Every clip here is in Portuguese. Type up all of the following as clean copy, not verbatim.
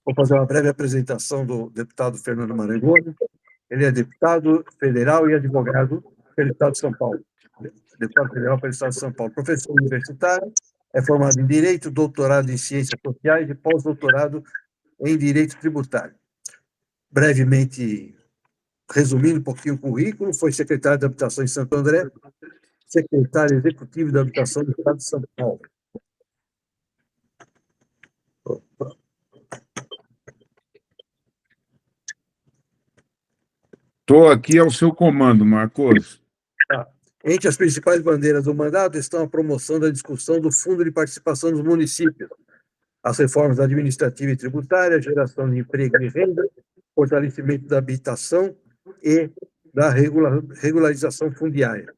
Vou fazer uma breve apresentação do deputado Fernando Marangoni. Ele é deputado federal e advogado pelo Estado de São Paulo. Deputado federal pelo Estado de São Paulo. Professor universitário, é formado em Direito, doutorado em Ciências Sociais e pós-doutorado em Direito Tributário. Brevemente, resumindo um pouquinho o currículo, foi secretário de Habitação em Santo André, secretário executivo da Habitação do Estado de São Paulo. Estou aqui ao seu comando, Marcos. Entre as principais bandeiras do mandato estão a promoção da discussão do Fundo de Participação dos Municípios, as reformas administrativa e tributária, a geração de emprego e renda, fortalecimento da habitação e da regularização fundiária.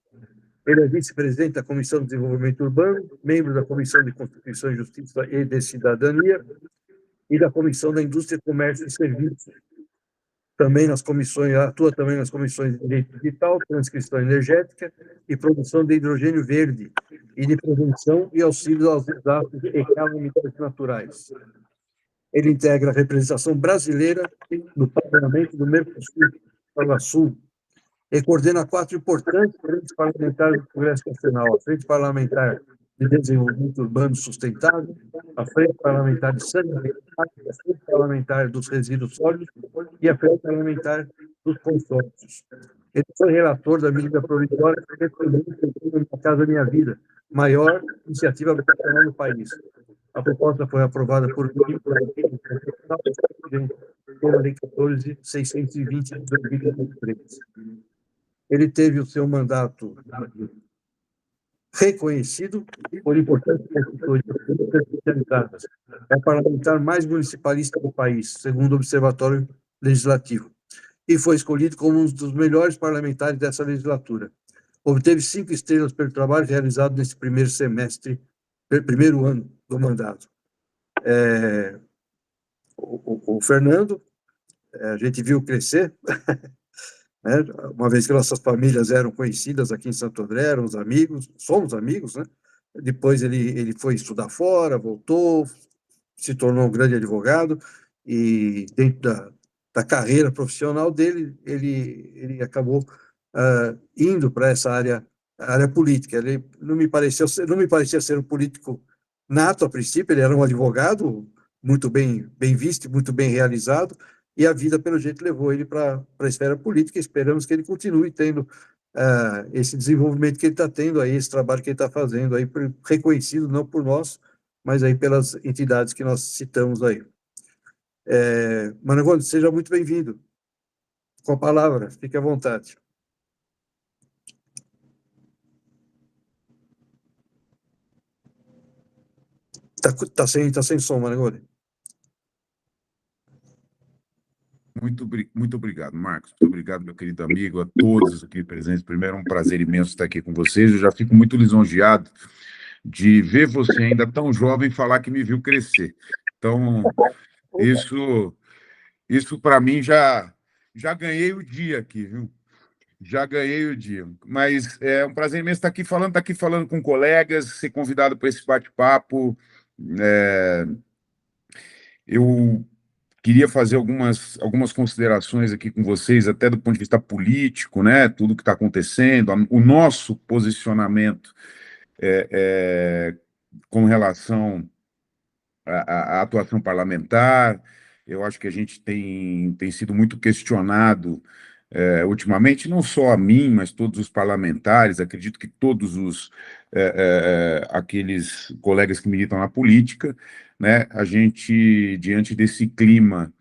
Ele é vice-presidente da Comissão de Desenvolvimento Urbano, membro da Comissão de Constituição e Justiça e de Cidadania e da Comissão da Indústria, Comércio e Serviços. Atua também nas comissões de direito digital, transcrição energética e produção de hidrogênio verde e de prevenção e auxílio aos desastres e calamidades naturais. Ele integra a representação brasileira no Parlamento do Mercosul e coordena 4 importantes frentes parlamentares do Congresso Nacional: a Frente Parlamentar de Desenvolvimento Urbano Sustentável, a Frente Parlamentar de Saneamento, a Frente Parlamentar dos Resíduos Sólidos e a Frente Parlamentar dos Consórcios. Ele foi relator da medida provisória Minha Casa Minha Vida, maior iniciativa habitacional no país. A proposta foi aprovada por pela Lei 14.620 de 2023. Ele teve o seu mandato reconhecido por importantes consultorias especializadas. É o parlamentar mais municipalista do país, segundo o Observatório Legislativo, e foi escolhido como um dos melhores parlamentares dessa legislatura. Obteve 5 estrelas pelo trabalho realizado nesse primeiro ano do mandato. O Fernando, a gente viu crescer, né? Uma vez que nossas famílias eram conhecidas aqui em Santo André, éramos amigos, somos amigos, né? Depois ele foi estudar fora, voltou, se tornou um grande advogado, e dentro da carreira profissional dele, ele acabou indo para essa área política. Ele não me parecia ser um político nato a princípio, ele era um advogado muito bem visto, muito bem realizado, e a vida, pelo jeito, levou ele para a esfera política. Esperamos que ele continue tendo esse desenvolvimento que ele está tendo aí, esse trabalho que ele está fazendo aí, reconhecido não por nós, mas aí pelas entidades que nós citamos aí. Marangoni, seja muito bem-vindo. Com a palavra, fique à vontade. Tá sem som, Marangoni. Muito obrigado, Marcos. Muito obrigado, meu querido amigo, a todos aqui presentes. Primeiro, é um prazer imenso estar aqui com vocês. Eu já fico muito lisonjeado de ver você ainda tão jovem falar que me viu crescer. Então, isso para mim já ganhei o dia aqui, viu? Já ganhei o dia. Mas é um prazer imenso estar aqui falando com colegas, ser convidado para esse bate-papo. Eu queria fazer algumas considerações aqui com vocês, até do ponto de vista político, né? Tudo que está acontecendo, o nosso posicionamento com relação à atuação parlamentar. Eu acho que a gente tem sido muito questionado ultimamente, não só a mim, mas todos os parlamentares, acredito que todos aqueles colegas que militam na política, né? A gente, diante desse clima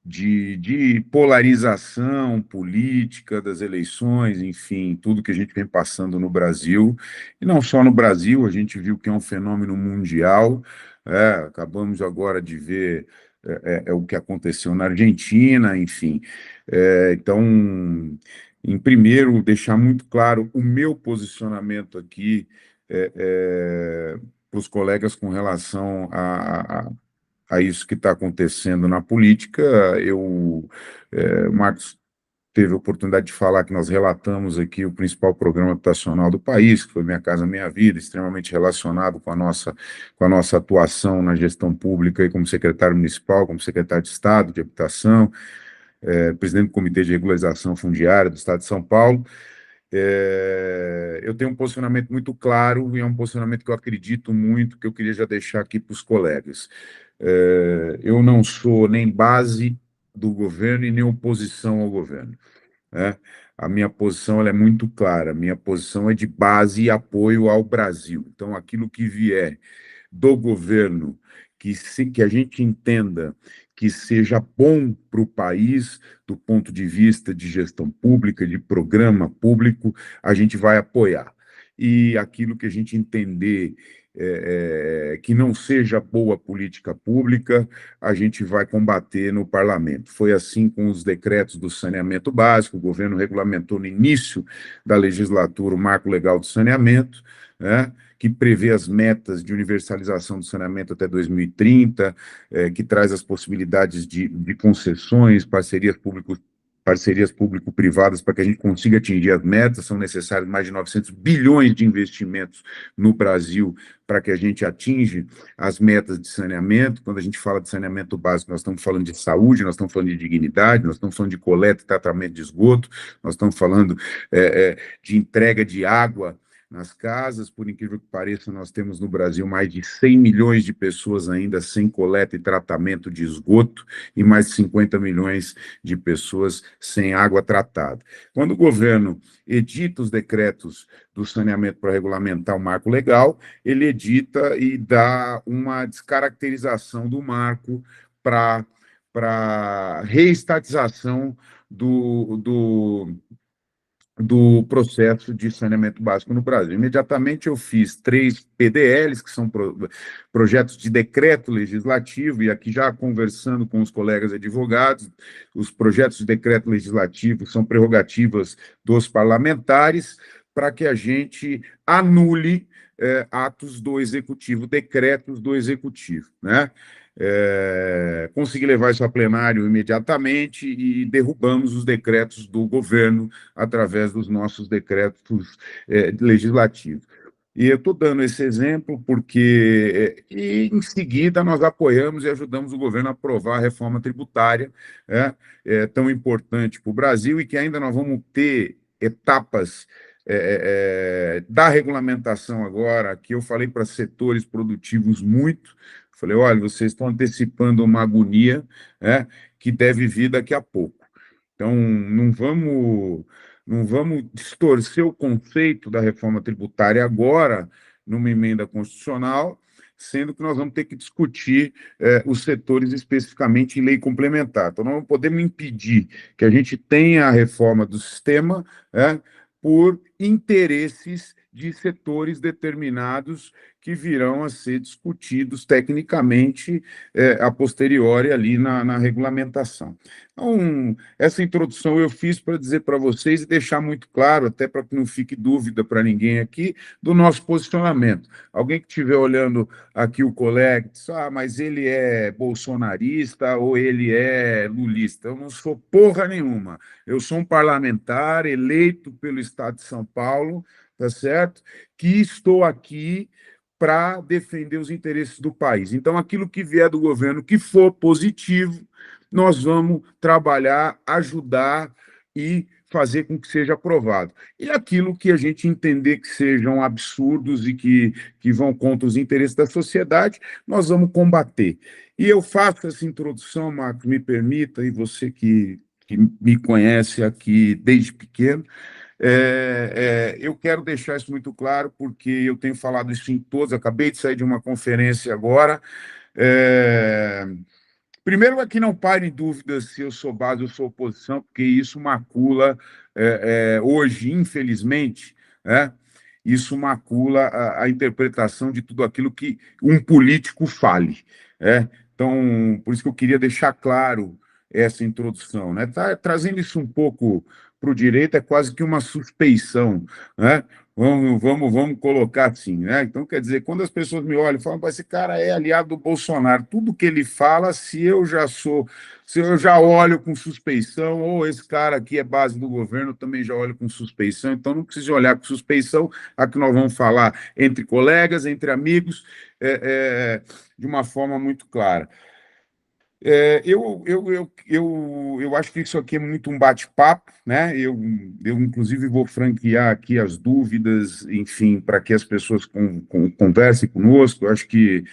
de polarização política das eleições, enfim, tudo que a gente vem passando no Brasil, e não só no Brasil, a gente viu que é um fenômeno mundial. Acabamos agora de ver o que aconteceu na Argentina, enfim. Então, em primeiro, deixar muito claro o meu posicionamento aqui para os colegas com relação a isso que está acontecendo na política. Marcos, teve a oportunidade de falar que nós relatamos aqui o principal programa habitacional do país, que foi Minha Casa Minha Vida, extremamente relacionado com a nossa atuação na gestão pública e como secretário municipal, como secretário de Estado de Habitação, presidente do Comitê de Regularização Fundiária do Estado de São Paulo. Eu tenho um posicionamento muito claro e é um posicionamento que eu acredito muito, que eu queria já deixar aqui para os colegas. Eu não sou nem base do governo e nem oposição ao governo, né? A minha posição ela é muito clara, a minha posição é de base e apoio ao Brasil. Então, aquilo que vier do governo, que a gente entenda que seja bom para o país, do ponto de vista de gestão pública, de programa público, a gente vai apoiar. E aquilo que a gente entender que não seja boa política pública, a gente vai combater no parlamento. Foi assim com os decretos do saneamento básico, o governo regulamentou no início da legislatura o Marco Legal do Saneamento, né, que prevê as metas de universalização do saneamento até 2030, que traz as possibilidades de concessões, parcerias público-privadas para que a gente consiga atingir as metas. São necessários mais de 900 bilhões de investimentos no Brasil para que a gente atinja as metas de saneamento. Quando a gente fala de saneamento básico, nós estamos falando de saúde, nós estamos falando de dignidade, nós estamos falando de coleta e tratamento de esgoto, nós estamos falando de entrega de água nas casas. Por incrível que pareça, nós temos no Brasil mais de 100 milhões de pessoas ainda sem coleta e tratamento de esgoto e mais de 50 milhões de pessoas sem água tratada. Quando o governo edita os decretos do saneamento para regulamentar o marco legal, ele edita e dá uma descaracterização do marco para reestatização do processo de saneamento básico no Brasil. Imediatamente eu fiz 3 PDLs, que são projetos de decreto legislativo, e aqui já conversando com os colegas advogados, os projetos de decreto legislativo são prerrogativas dos parlamentares para que a gente anule atos do Executivo, decretos do Executivo, né? Consegui levar isso a plenário imediatamente e derrubamos os decretos do governo através dos nossos decretos legislativos. E eu estou dando esse exemplo porque, e em seguida, nós apoiamos e ajudamos o governo a aprovar a reforma tributária, tão importante para o Brasil e que ainda nós vamos ter etapas da regulamentação agora, que eu falei para setores produtivos muito. Falei, olha, vocês estão antecipando uma agonia, que deve vir daqui a pouco. Então, não vamos distorcer o conceito da reforma tributária agora, numa emenda constitucional, sendo que nós vamos ter que discutir os setores especificamente em lei complementar. Então, não podemos impedir que a gente tenha a reforma do sistema por interesses de setores determinados que virão a ser discutidos tecnicamente a posteriori ali na regulamentação. Então, essa introdução eu fiz para dizer para vocês e deixar muito claro, até para que não fique dúvida para ninguém aqui, do nosso posicionamento. Alguém que estiver olhando aqui o colega, diz, mas ele é bolsonarista ou ele é lulista. Eu não sou porra nenhuma. Eu sou um parlamentar eleito pelo Estado de São Paulo, tá certo? Que estou aqui para defender os interesses do país. Então, aquilo que vier do governo que for positivo, nós vamos trabalhar, ajudar e fazer com que seja aprovado. E aquilo que a gente entender que sejam absurdos e que vão contra os interesses da sociedade, nós vamos combater. E eu faço essa introdução, Marcos, me permita, e você que me conhece aqui desde pequeno, eu quero deixar isso muito claro, porque eu tenho falado isso em todos, acabei de sair de uma conferência agora. Primeiro, é que não pare em dúvida se eu sou base ou sou oposição, porque isso macula, hoje, infelizmente, isso macula a interpretação de tudo aquilo que um político fale. Então, por isso que eu queria deixar claro essa introdução. Trazendo isso um pouco para o direito, é quase que uma suspeição, Vamos colocar assim, né? Então, quer dizer, quando as pessoas me olham e falam, "Mas esse cara é aliado do Bolsonaro, tudo que ele fala, se eu já olho com suspeição, ou esse cara aqui é base do governo, eu também já olho com suspeição, então não precisa olhar com suspeição, aqui nós vamos falar entre colegas, entre amigos, de uma forma muito clara. Eu acho que isso aqui é muito um bate-papo, né? Inclusive, vou franquear aqui as dúvidas, enfim, para que as pessoas conversem conosco. Eu acho que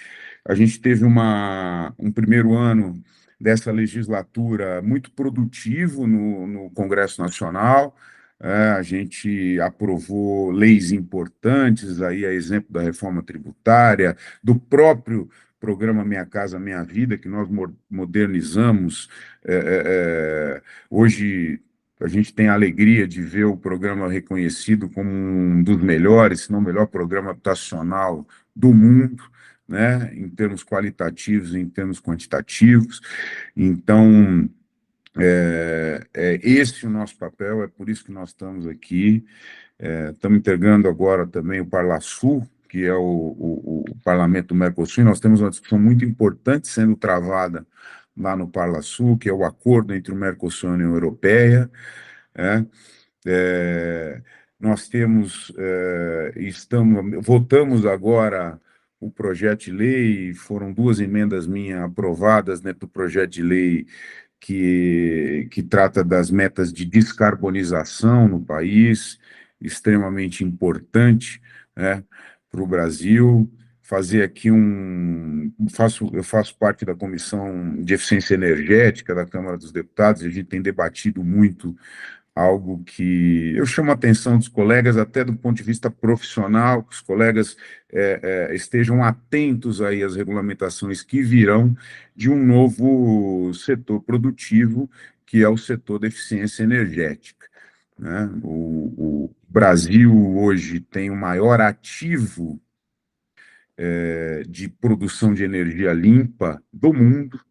a gente teve um primeiro ano dessa legislatura muito produtivo no Congresso Nacional. A gente aprovou leis importantes, aí a exemplo da reforma tributária, do próprio programa Minha Casa Minha Vida, que nós modernizamos. Hoje a gente tem a alegria de ver o programa reconhecido como um dos melhores, se não o melhor programa habitacional do mundo, né, em termos qualitativos e em termos quantitativos. Então, é esse o nosso papel, é por isso que nós estamos aqui. Estamos integrando agora também o Parlasul, que é o parlamento do Mercosul. Nós temos uma discussão muito importante sendo travada lá no Parlasul, que é o acordo entre o Mercosul e a União Europeia. É, é, nós votamos agora o projeto de lei, foram duas emendas minhas aprovadas dentro do projeto de lei que trata das metas de descarbonização no país, extremamente importante, né, para o Brasil. Fazer aqui eu faço parte da Comissão de Eficiência Energética da Câmara dos Deputados, e a gente tem debatido muito algo que eu chamo a atenção dos colegas, até do ponto de vista profissional, que os colegas estejam atentos aí às regulamentações que virão de um novo setor produtivo, que é o setor da eficiência energética, né? O Brasil hoje tem o maior ativo de produção de energia limpa do mundo,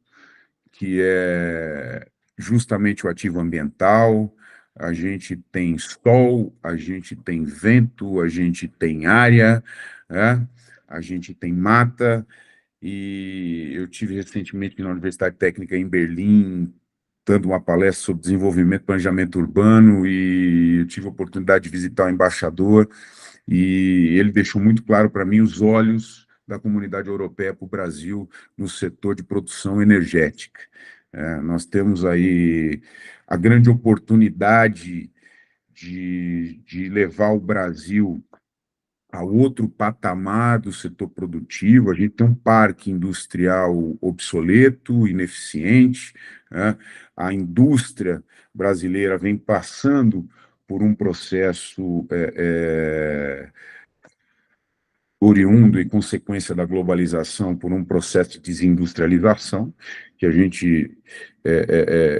que é justamente o ativo ambiental. A gente tem sol, a gente tem vento, a gente tem área, né? A gente tem mata, e eu tive recentemente na Universidade Técnica em Berlim, dando uma palestra sobre desenvolvimento e planejamento urbano, e eu tive a oportunidade de visitar o embaixador, e ele deixou muito claro para mim os olhos da comunidade europeia para o Brasil no setor de produção energética. Nós temos aí a grande oportunidade de levar o Brasil a outro patamar do setor produtivo. A gente tem um parque industrial obsoleto, ineficiente, né? A indústria brasileira vem passando por um processo oriundo e consequência da globalização, por um processo de desindustrialização, que a gente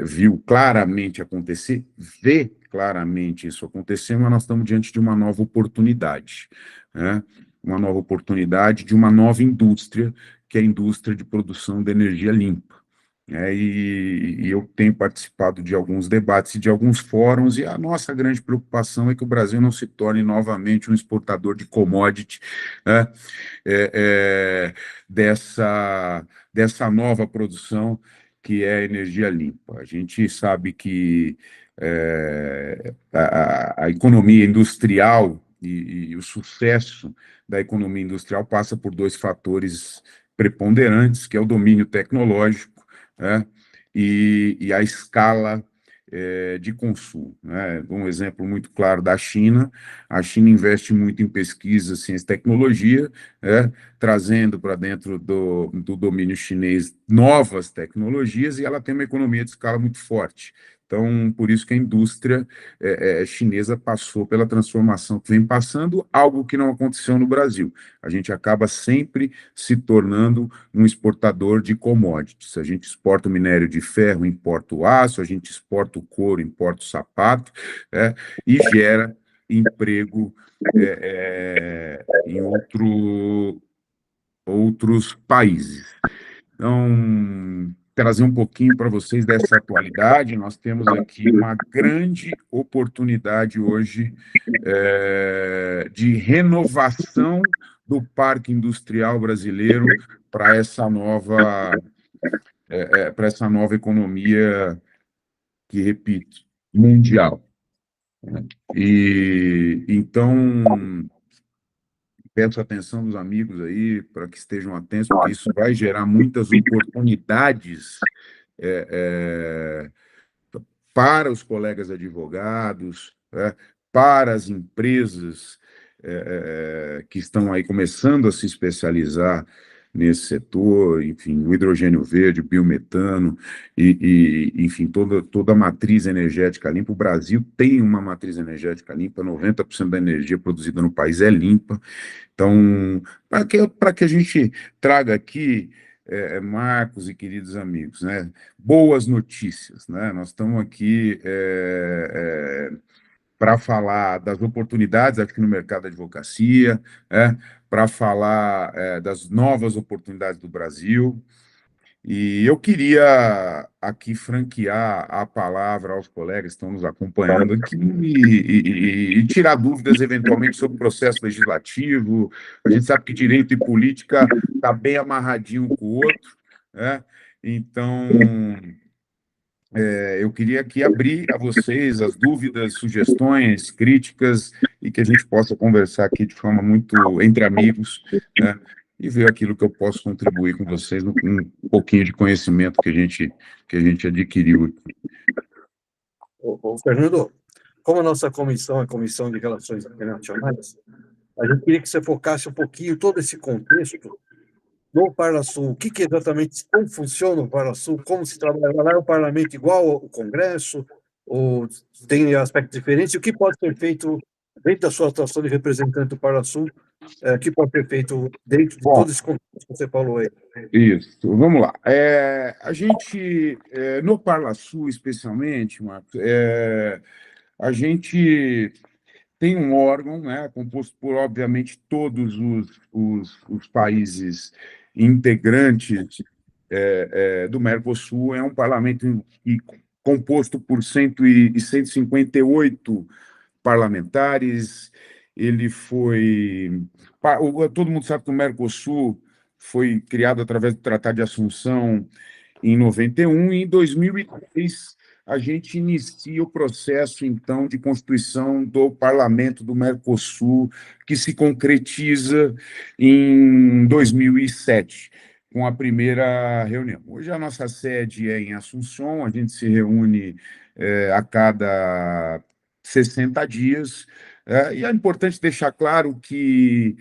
viu claramente acontecer, vê claramente isso acontecer, mas nós estamos diante de uma nova oportunidade, né? Uma nova oportunidade de uma nova indústria, que é a indústria de produção de energia limpa. E eu tenho participado de alguns debates e de alguns fóruns, e a nossa grande preocupação é que o Brasil não se torne novamente um exportador de commodity, né, é, é, dessa nova produção que é a energia limpa. A gente sabe que a economia industrial e o sucesso da economia industrial passa por dois fatores preponderantes, que é o domínio tecnológico, né, e a escala de consumo, né? Um exemplo muito claro da China: a China investe muito em pesquisa, ciência e tecnologia, trazendo para dentro do domínio chinês novas tecnologias, e ela tem uma economia de escala muito forte. Então, por isso que a indústria chinesa passou pela transformação que vem passando, algo que não aconteceu no Brasil. A gente acaba sempre se tornando um exportador de commodities. A gente exporta o minério de ferro, importa o aço, a gente exporta o couro, importa o sapato, e gera emprego em outros países. Então, trazer um pouquinho para vocês dessa atualidade. Nós temos aqui uma grande oportunidade hoje de renovação do parque industrial brasileiro para para essa nova economia que, repito, mundial. E então peço a atenção dos amigos aí para que estejam atentos, porque isso vai gerar muitas oportunidades é, para os colegas advogados, para as empresas que estão aí começando a se especializar nesse setor, enfim, o hidrogênio verde, o biometano, enfim, toda a matriz energética limpa. O Brasil tem uma matriz energética limpa, 90% da energia produzida no país é limpa. Então, para que a gente traga aqui, Marcos e queridos amigos, né, boas notícias, né? Nós estamos aqui para falar das oportunidades aqui no mercado da advocacia, para falar das novas oportunidades do Brasil. E eu queria aqui franquear a palavra aos colegas que estão nos acompanhando aqui e tirar dúvidas, eventualmente, sobre o processo legislativo. A gente sabe que direito e política está bem amarradinho um com o outro, né? Então, eu queria aqui abrir a vocês as dúvidas, sugestões, críticas, e que a gente possa conversar aqui de forma muito entre amigos, né? E ver aquilo que eu posso contribuir com vocês, um pouquinho de conhecimento que a gente adquiriu. Fernando, como a nossa comissão é a Comissão de Relações Internacionais, a gente queria que você focasse um pouquinho todo esse contexto no Parlasul. O que exatamente, como funciona o Parlasul, como se trabalha lá, é o parlamento igual ao Congresso, ou tem aspectos diferentes, e o que pode ser feito dentro da sua atuação de representante do Parlasul, que pode ser feito dentro de Bom, todo esse contexto que você falou aí. isso, vamos lá. A gente, no Parlasul, especialmente, Marcos, a gente tem um órgão, né, composto por, obviamente, todos os países integrantes do Mercosul. É um parlamento composto por 158 parlamentares. Ele foi... Todo mundo sabe que o Mercosul foi criado através do Tratado de Assunção em 91, e em 2003 a gente inicia o processo, então, de constituição do Parlamento do Mercosul, que se concretiza em 2007, com a primeira reunião. Hoje a nossa sede é em Assunção, a gente se reúne a cada 60 dias, e é importante deixar claro que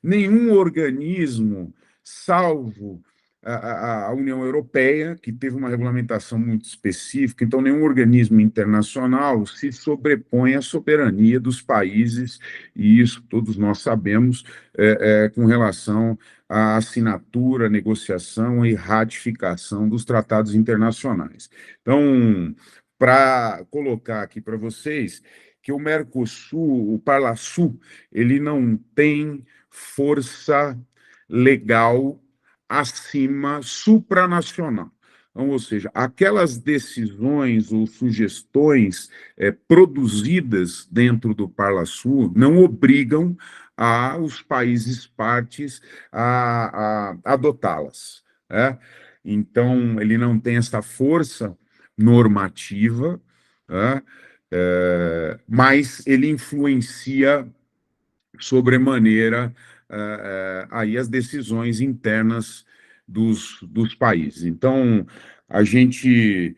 nenhum organismo, salvo a União Europeia, que teve uma regulamentação muito específica, então nenhum organismo internacional se sobrepõe à soberania dos países, e isso todos nós sabemos, com relação à assinatura, negociação e ratificação dos tratados internacionais. Então, para colocar aqui para vocês que o Mercosul, o Parlasul, ele não tem força legal acima, supranacional. Então, ou seja, aquelas decisões ou sugestões produzidas dentro do Parlasul não obrigam os países partes a adotá-las. Né? Então, ele não tem essa força normativa, né? Mas ele influencia sobremaneira aí as decisões internas dos países. Então, a gente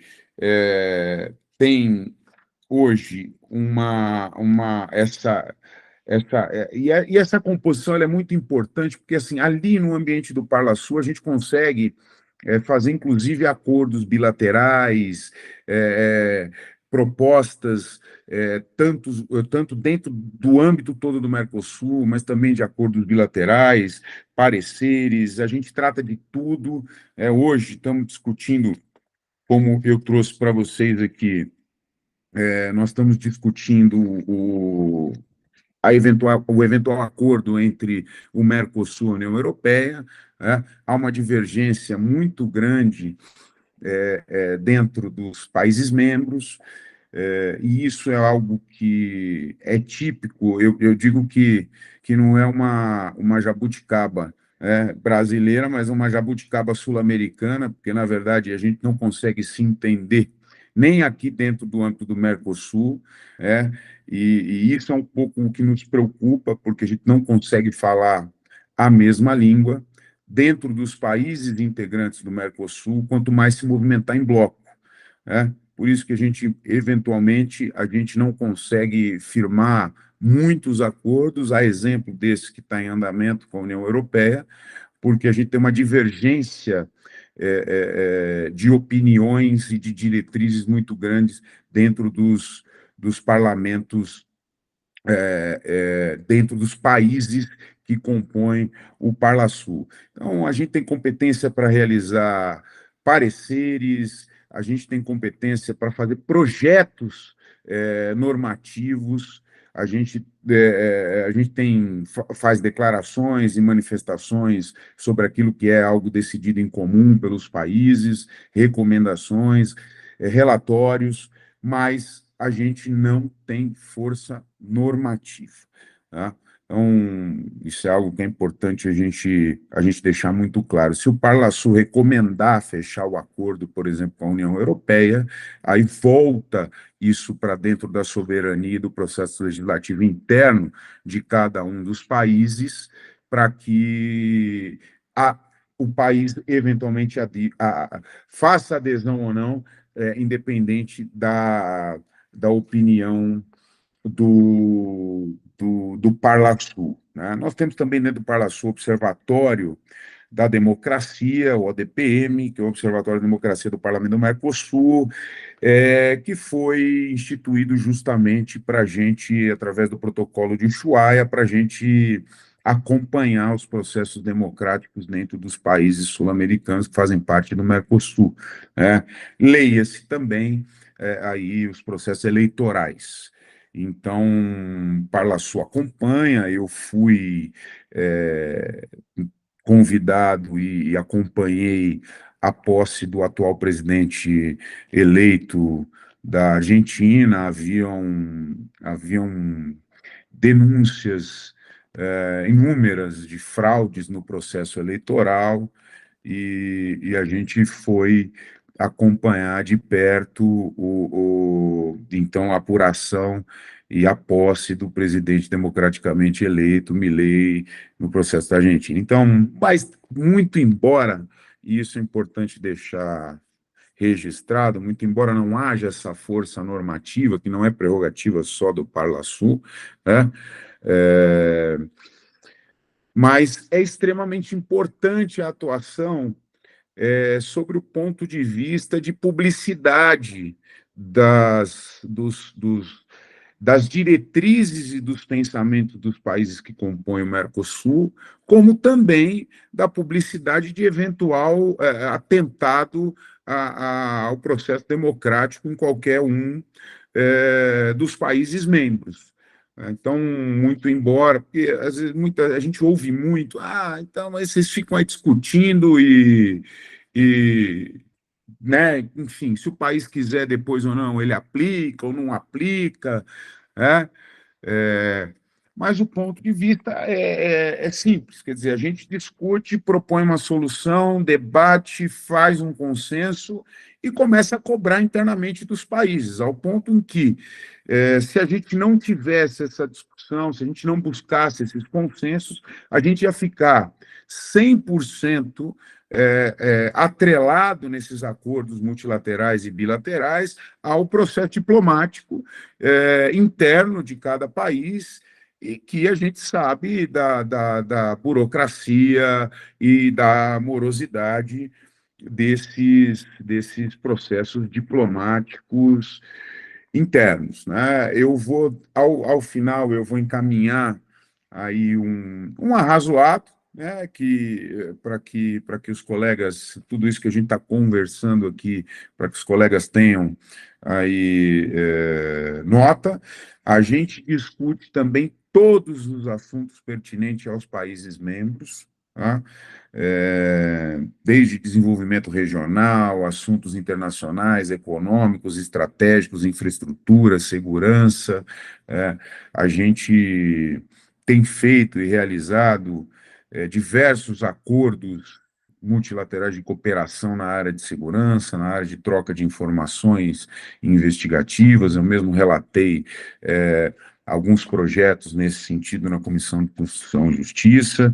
tem hoje e essa composição ela é muito importante, porque assim, ali no ambiente do Parlasul a gente consegue fazer, inclusive, acordos bilaterais, propostas, tanto dentro do âmbito todo do Mercosul, mas também de acordos bilaterais, pareceres, a gente trata de tudo. Hoje estamos discutindo, como eu trouxe para vocês aqui, nós estamos discutindo o eventual acordo entre o Mercosul e a União Europeia, né? Há uma divergência muito grande dentro dos países membros, e isso é algo que é típico, eu digo que não é uma jabuticaba brasileira, mas uma jabuticaba sul-americana, porque, na verdade, a gente não consegue se entender nem aqui dentro do âmbito do Mercosul, é, e isso é um pouco o que nos preocupa, porque a gente não consegue falar a mesma língua dentro dos países integrantes do Mercosul, quanto mais se movimentar em bloco. Por isso que a gente, eventualmente, a gente não consegue firmar muitos acordos, a exemplo desse que está em andamento com a União Europeia, porque a gente tem uma divergência de opiniões e de diretrizes muito grandes dentro dos parlamentos dentro dos países que compõem o Parlasul. Então, a gente tem competência para realizar pareceres, a gente tem competência para fazer projetos normativos, a gente faz declarações e manifestações sobre aquilo que é algo decidido em comum pelos países, recomendações, relatórios, mas a gente não tem força normativa. Tá? Então, isso é algo que é importante a gente deixar muito claro. Se o Parlasul recomendar fechar o acordo, por exemplo, com a União Europeia, aí volta isso para dentro da soberania e do processo legislativo interno de cada um dos países, para que a, o país eventualmente faça adesão ou não, independente da opinião do Parlasul. Né? Nós temos também dentro do Parlasul o Observatório da Democracia, o ODPM, que é o Observatório da Democracia do Parlamento do Mercosul, que foi instituído justamente para a gente, através do protocolo de Ushuaia, para a gente acompanhar os processos democráticos dentro dos países sul-americanos que fazem parte do Mercosul. Né? Leia-se também aí os processos eleitorais. Então, Parlasul acompanha, eu fui convidado e acompanhei a posse do atual presidente eleito da Argentina, haviam denúncias inúmeras de fraudes no processo eleitoral, e a gente foi acompanhar de perto então a apuração e a posse do presidente democraticamente eleito, Milei, no processo da Argentina. Então, mas muito embora, e isso é importante deixar registrado, muito embora não haja essa força normativa, que não é prerrogativa só do Parlasul, né, é, mas é extremamente importante a atuação sobre o ponto de vista de publicidade das diretrizes e dos pensamentos dos países que compõem o Mercosul, como também da publicidade de eventual atentado ao processo democrático em qualquer um dos países membros. Então, muito embora, porque às vezes a gente ouve muito, então, mas vocês ficam aí discutindo e, né, enfim, se o país quiser depois ou não, ele aplica ou não aplica, né? É, mas o ponto de vista é simples, quer dizer, a gente discute, propõe uma solução, debate, faz um consenso e começa a cobrar internamente dos países, ao ponto em que, se a gente não tivesse essa discussão, se a gente não buscasse esses consensos, a gente ia ficar 100% atrelado nesses acordos multilaterais e bilaterais ao processo diplomático interno de cada país, e que a gente sabe da burocracia e da morosidade desses processos diplomáticos internos. Né? Ao final, eu vou encaminhar aí um arrazoado, né, para que os colegas, tudo isso que a gente está conversando aqui, para que os colegas tenham aí nota. A gente discute também todos os assuntos pertinentes aos países membros, tá? Desde desenvolvimento regional, assuntos internacionais, econômicos, estratégicos, infraestrutura, segurança. A gente tem feito e realizado diversos acordos multilaterais de cooperação na área de segurança, na área de troca de informações investigativas. Eu mesmo relatei alguns projetos nesse sentido na Comissão de Constituição e Justiça.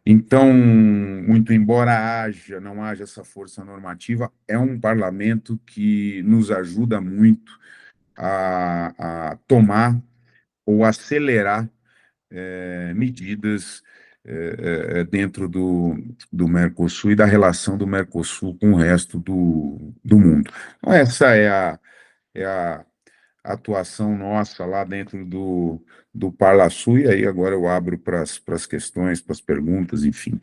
Então, muito embora não haja essa força normativa, é um parlamento que nos ajuda muito a tomar ou acelerar medidas dentro do Mercosul e da relação do Mercosul com o resto do mundo. Então, essa é a atuação nossa lá dentro do Parlasul, e aí agora eu abro para as questões, para as perguntas, enfim.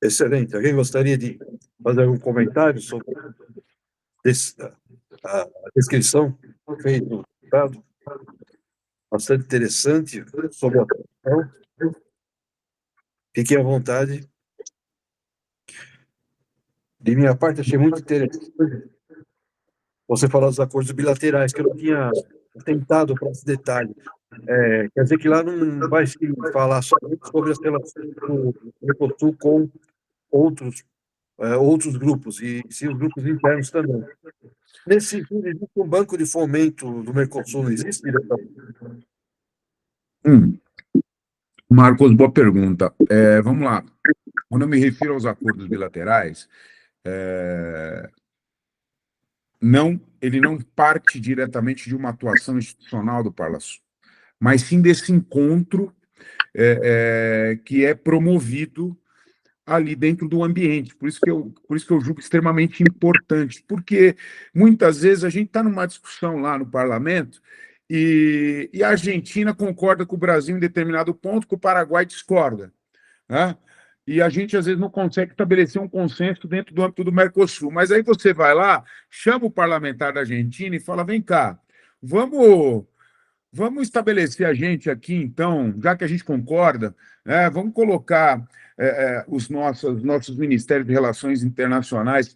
Excelente. Alguém gostaria de fazer algum comentário sobre a descrição feita no tratado? Bastante interessante sobre a questão. Fiquem à vontade. De minha parte, achei muito interessante você falar dos acordos bilaterais, que eu não tinha tentado para esse detalhe. Quer dizer que lá não vai se falar somente sobre as relações do Mercosul com outros grupos, e sim os grupos internos também. Nesse sentido, existe um banco de fomento do Mercosul, não existe, diretor? Marcos, boa pergunta. Vamos lá. Quando eu me refiro aos acordos bilaterais, ele não parte diretamente de uma atuação institucional do Parlasul, mas sim desse encontro que é promovido ali dentro do ambiente. Por isso que eu julgo extremamente importante, porque muitas vezes a gente está numa discussão lá no parlamento e a Argentina concorda com o Brasil em determinado ponto, que o Paraguai discorda, né? E a gente, às vezes, não consegue estabelecer um consenso dentro do âmbito do Mercosul. Mas aí você vai lá, chama o parlamentar da Argentina e fala, vem cá, vamos estabelecer a gente aqui, então, já que a gente concorda, vamos colocar os nossos ministérios de relações internacionais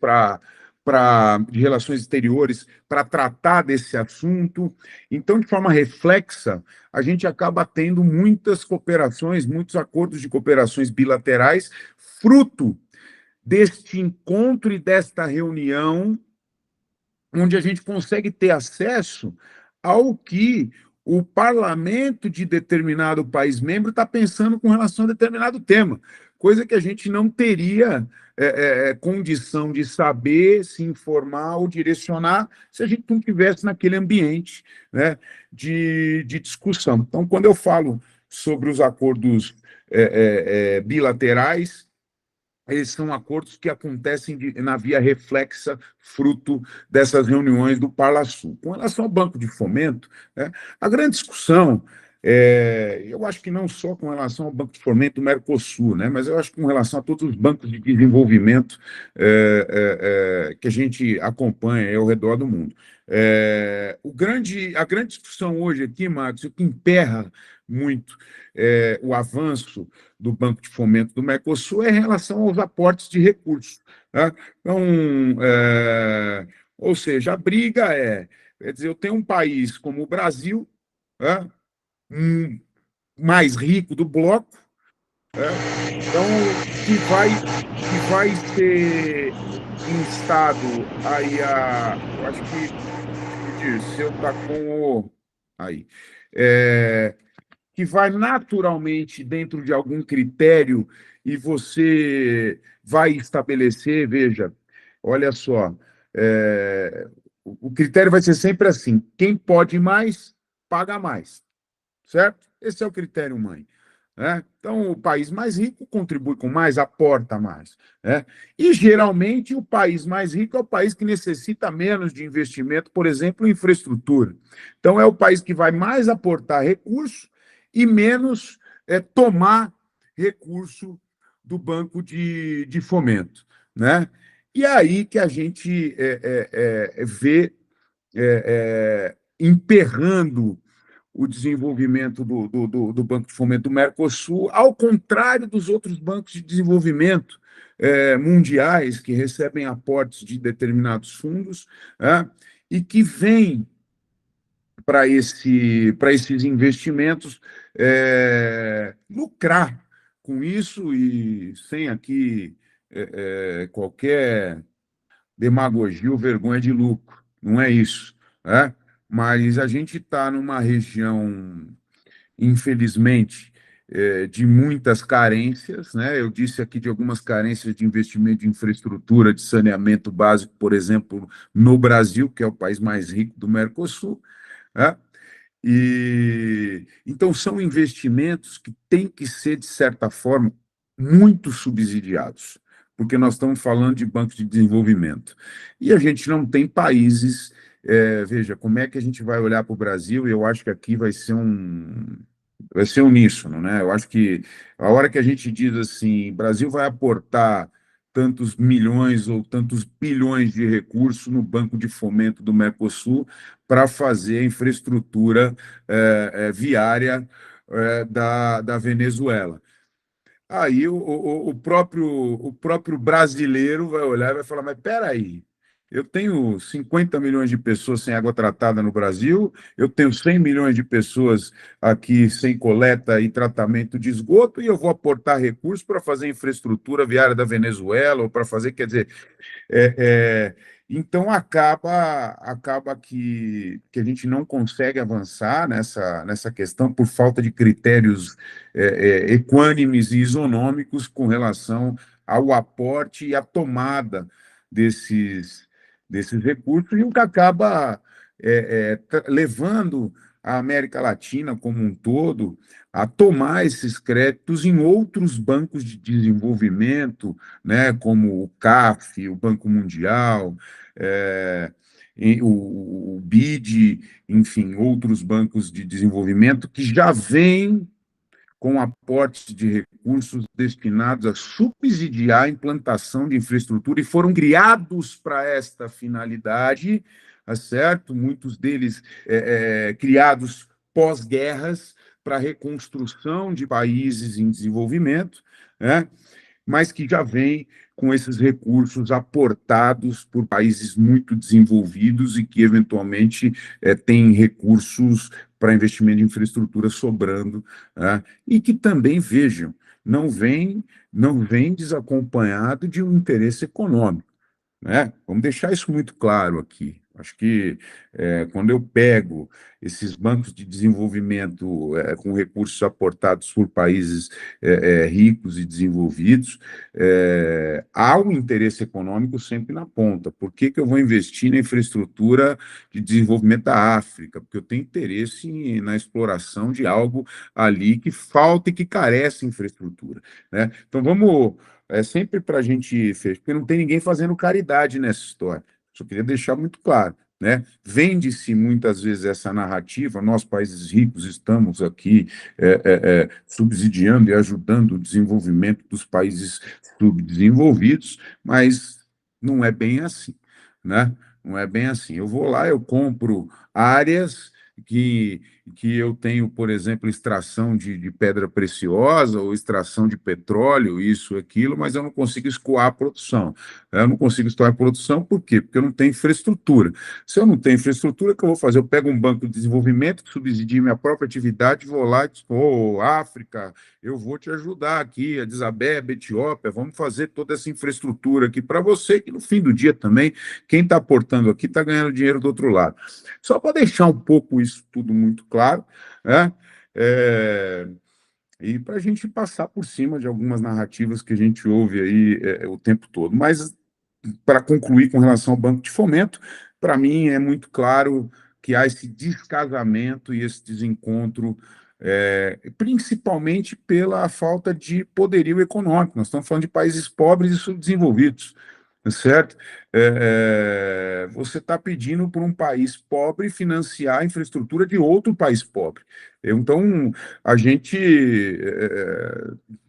de relações exteriores para tratar desse assunto. Então, de forma reflexa, a gente acaba tendo muitas cooperações, muitos acordos de cooperações bilaterais, fruto deste encontro e desta reunião, onde a gente consegue ter acesso ao que o parlamento de determinado país membro está pensando com relação a determinado tema, coisa que a gente não teria condição de saber, se informar ou direcionar se a gente não estivesse naquele ambiente, né, de discussão. Então, quando eu falo sobre os acordos bilaterais, eles são acordos que acontecem na via reflexa, fruto dessas reuniões do Parlasul. Com relação ao Banco de Fomento, a grande discussão, eu acho que não só com relação ao Banco de Fomento do Mercosul, mas eu acho que com relação a todos os bancos de desenvolvimento que a gente acompanha ao redor do mundo. A grande discussão hoje aqui, Marcos, o que emperra muito o avanço do Banco de Fomento do Mercosul é em relação aos aportes de recursos. Tá? Então, ou seja, a briga quer dizer, eu tenho um país como o Brasil, mais rico do bloco, então, que vai ser instado aí eu acho que o Dirceu está com o... Aí. Que vai naturalmente dentro de algum critério e você vai estabelecer, veja, olha só, o critério vai ser sempre assim, quem pode mais, paga mais, certo? Esse é o critério mãe. Então, o país mais rico contribui com mais, aporta mais. E, geralmente, o país mais rico é o país que necessita menos de investimento, por exemplo, em infraestrutura. Então, é o país que vai mais aportar recurso e menos tomar recurso do banco de fomento. E aí que a gente vê emperrando o desenvolvimento do Banco de Fomento do Mercosul, ao contrário dos outros bancos de desenvolvimento mundiais, que recebem aportes de determinados fundos, e que vêm para esses investimentos lucrar com isso e sem aqui qualquer demagogia ou vergonha de lucro. Não é isso, né? Mas a gente está numa região, infelizmente, de muitas carências, né? Eu disse aqui de algumas carências de investimento de infraestrutura, de saneamento básico, por exemplo, no Brasil, que é o país mais rico do Mercosul, né? E então são investimentos que têm que ser, de certa forma, muito subsidiados, porque nós estamos falando de bancos de desenvolvimento. E a gente não tem países. Veja, como é que a gente vai olhar para o Brasil? E eu acho que aqui vai ser uníssono, né? Eu acho que a hora que a gente diz assim, Brasil vai aportar tantos milhões ou tantos bilhões de recursos no Banco de Fomento do Mercosul para fazer a infraestrutura viária da Venezuela. Aí o próprio brasileiro vai olhar e vai falar, mas espera aí, eu tenho 50 milhões de pessoas sem água tratada no Brasil, eu tenho 100 milhões de pessoas aqui sem coleta e tratamento de esgoto, e eu vou aportar recursos para fazer infraestrutura viária da Venezuela, ou para fazer, quer dizer, é, é, então acaba que a gente não consegue avançar nessa questão por falta de critérios equânimes e isonômicos com relação ao aporte e à tomada desses, desses recursos, e o que acaba levando a América Latina como um todo a tomar esses créditos em outros bancos de desenvolvimento, né, como o CAF, o Banco Mundial, é, o BID, enfim, outros bancos de desenvolvimento que já vêm com aportes de recursos destinados a subsidiar a implantação de infraestrutura e foram criados para esta finalidade, tá certo? Muitos deles criados pós-guerras para a reconstrução de países em desenvolvimento, né? Mas que já vem com esses recursos aportados por países muito desenvolvidos e que, eventualmente, têm recursos para investimento em infraestrutura sobrando, né? E que também, vejam, não vem desacompanhado de um interesse econômico, né? Vamos deixar isso muito claro aqui. Acho que quando eu pego esses bancos de desenvolvimento com recursos aportados por países ricos e desenvolvidos, há um interesse econômico sempre na ponta. Por que que eu vou investir na infraestrutura de desenvolvimento da África? Porque eu tenho interesse na exploração de algo ali que falta e que carece de infraestrutura, né? Então vamos sempre para a gente fechar, porque não tem ninguém fazendo caridade nessa história. Só queria deixar muito claro, né? Vende-se muitas vezes essa narrativa, nós, países ricos, estamos aqui subsidiando e ajudando o desenvolvimento dos países subdesenvolvidos, mas não é bem assim, né? Não é bem assim. Eu vou lá, eu compro áreas que eu tenho, por exemplo, extração de pedra preciosa ou extração de petróleo, isso, aquilo, mas eu não consigo escoar a produção. Eu não consigo escoar a produção, por quê? Porque eu não tenho infraestrutura. Se eu não tenho infraestrutura, o que eu vou fazer? Eu pego um banco de desenvolvimento, subsidio minha própria atividade, vou lá e digo, ô, África, eu vou te ajudar aqui, Addis Abeba, Etiópia, vamos fazer toda essa infraestrutura aqui para você, que no fim do dia também, quem está aportando aqui está ganhando dinheiro do outro lado. Só para deixar um pouco isso tudo muito claro, né? É, e para a gente passar por cima de algumas narrativas que a gente ouve aí o tempo todo. Mas, para concluir com relação ao Banco de Fomento, para mim é muito claro que há esse descasamento e esse desencontro, principalmente pela falta de poderio econômico. Nós estamos falando de países pobres e subdesenvolvidos, certo? você está pedindo para um país pobre financiar a infraestrutura de outro país pobre. Então, a gente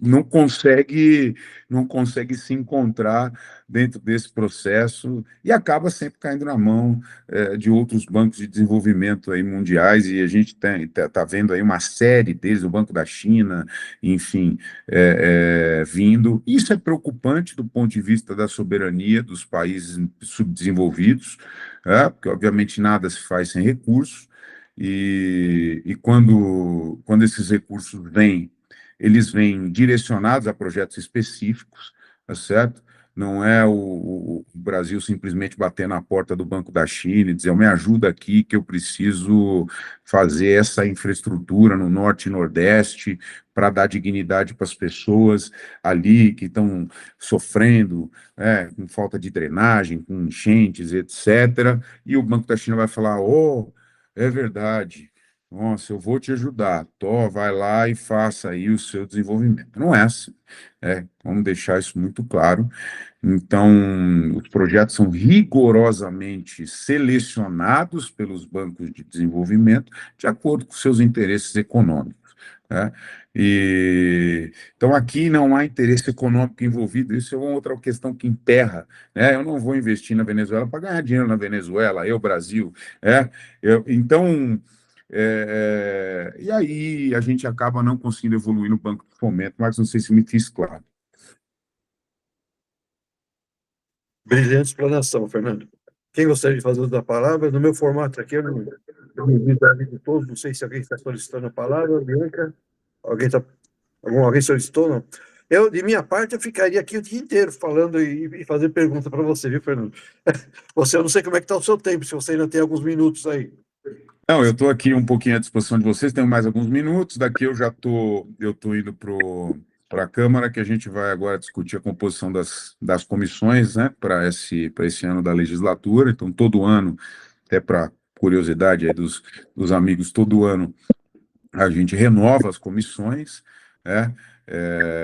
não consegue, não consegue se encontrar dentro desse processo e acaba sempre caindo na mão de outros bancos de desenvolvimento aí mundiais, e a gente está vendo aí uma série deles, o Banco da China, enfim, vindo. Isso é preocupante do ponto de vista da soberania dos países subdesenvolvidos, porque obviamente nada se faz sem recursos, e quando esses recursos vêm, eles vêm direcionados a projetos específicos, tá certo? Não é o Brasil simplesmente bater na porta do Banco da China e dizer, me ajuda aqui que eu preciso fazer essa infraestrutura no Norte e Nordeste para dar dignidade para as pessoas ali que estão sofrendo, com falta de drenagem, com enchentes, etc. E o Banco da China vai falar, oh, é verdade, nossa, eu vou te ajudar, vai lá e faça aí o seu desenvolvimento. Não é assim, vamos deixar isso muito claro. Então, os projetos são rigorosamente selecionados pelos bancos de desenvolvimento de acordo com seus interesses econômicos, né? Então, aqui não há interesse econômico envolvido, isso é uma outra questão que emperra, né? Eu não vou investir na Venezuela para ganhar dinheiro na Venezuela, eu, Brasil, então, e aí a gente acaba não conseguindo evoluir no Banco de Fomento, mas não sei se me fiz claro. Brilhante explanação, Fernando. Quem gostaria de fazer uso da palavra? No meu formato aqui, eu não vi a de todos, não sei se alguém está solicitando a palavra, Bianca. Alguém solicitou, não? De minha parte, eu ficaria aqui o dia inteiro falando e fazendo pergunta para você, viu, Fernando? Eu não sei como é que está o seu tempo, se você ainda tem alguns minutos aí. Não, eu estou aqui um pouquinho à disposição de vocês, tenho mais alguns minutos, daqui eu estou indo para a Câmara, que a gente vai agora discutir a composição das comissões, né, para esse ano da legislatura. Então, todo ano, até para curiosidade aí dos amigos, todo ano a gente renova as comissões, né,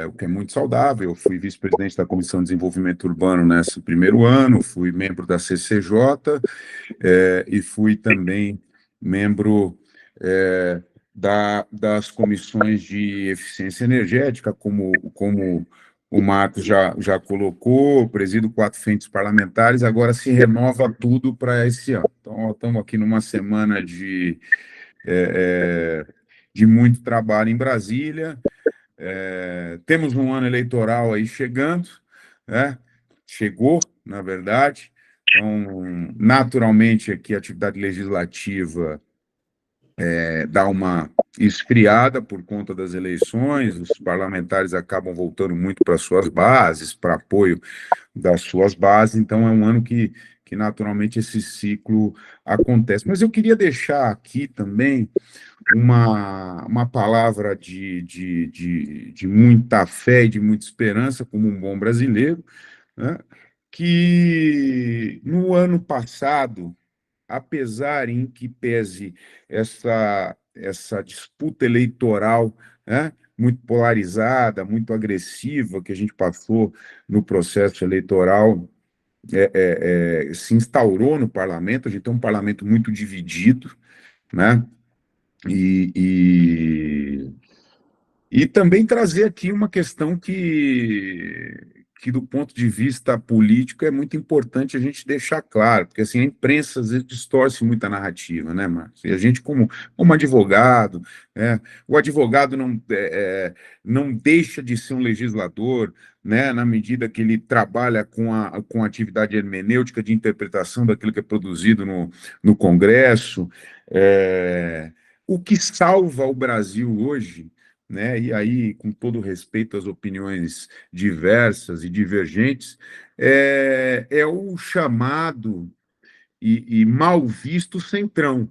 o que é muito saudável. Eu fui vice-presidente da Comissão de Desenvolvimento Urbano nesse primeiro ano, fui membro da CCJ, e fui também membro das comissões de eficiência energética, como o Marcos já colocou, presido 4 frentes parlamentares, agora se renova tudo para esse ano. Então, estamos aqui numa semana de muito trabalho em Brasília, temos um ano eleitoral aí chegando, né? Chegou, na verdade. Então, naturalmente, aqui a atividade legislativa dá uma esfriada por conta das eleições, os parlamentares acabam voltando muito para suas bases, para apoio das suas bases, então é um ano que naturalmente esse ciclo acontece. Mas eu queria deixar aqui também uma palavra de muita fé e de muita esperança, como um bom brasileiro, né? Que no ano passado, apesar em que pese essa disputa eleitoral, né, muito polarizada, muito agressiva que a gente passou no processo eleitoral, se instaurou no parlamento. A gente tem um parlamento muito dividido, né? E, e, e também trazer aqui uma questão que, do ponto de vista político, é muito importante a gente deixar claro, porque assim, a imprensa às vezes distorce muito a narrativa, né, Marcos? E a gente, como advogado, o advogado não deixa de ser um legislador, né, na medida que ele trabalha com a atividade hermenêutica de interpretação daquilo que é produzido no Congresso. O que salva o Brasil hoje, né? E aí, com todo respeito às opiniões diversas e divergentes, é o chamado e mal visto centrão,